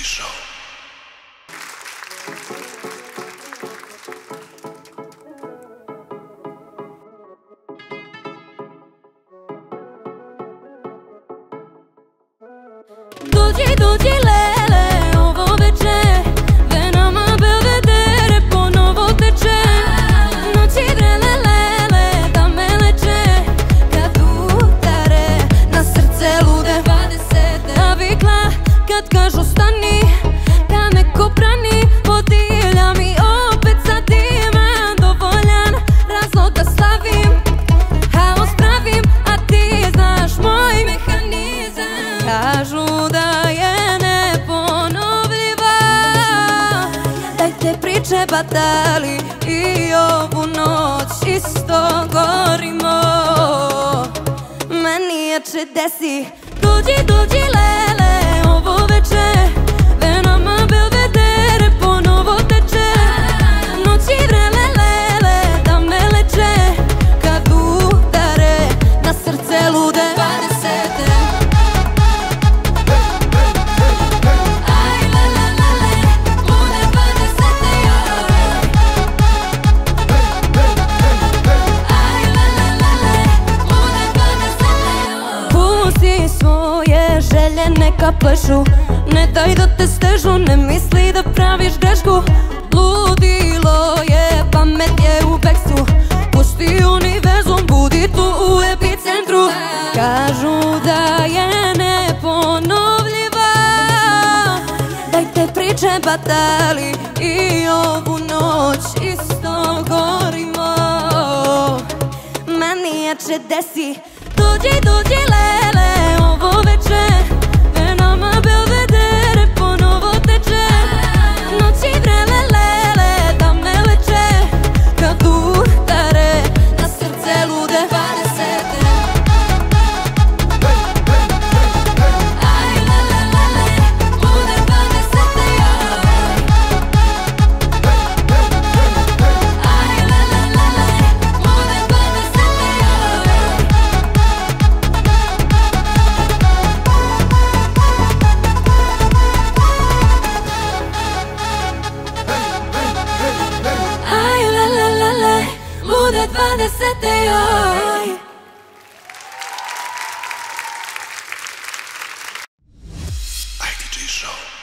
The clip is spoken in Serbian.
Show. Dođi lele, ovo veče venama belvedere ponovo teče. Noći vrele lele da me leče, kad udare na srce lude 20. Navikla kad kažu stani, da neko brani, podijeljam i opet sad imam dovoljan razlog da slavim. Haos pravim, a ti znaš moj mehanizam. Kažu da je neponovljiva, dajte priče batali i ovu noć isto gorimo. Meni je desi, dođi lele, ovo veče venama belvedere ponovo teče. Noći vrele lele da me leče, kad udare na srce lude 20. Svoje želje neka plešu, ne daj da te stežu, ne misli da praviš grešku. Ludilo je, pamet je u bekstvu, pusti univerzum, budi tu u epicentru. Kažu da je neponovljiva, dajte priče batali i ovu noć isto gorimo. Meni je desi, dođi lele, ovo veče venama belvedere ponovo teče. Noći vrele lele da me leče, kad udare na srce lude 20. Aj lele lele, lude 20. Aj lele lele, lude 20. Lude 20. IDJ Show.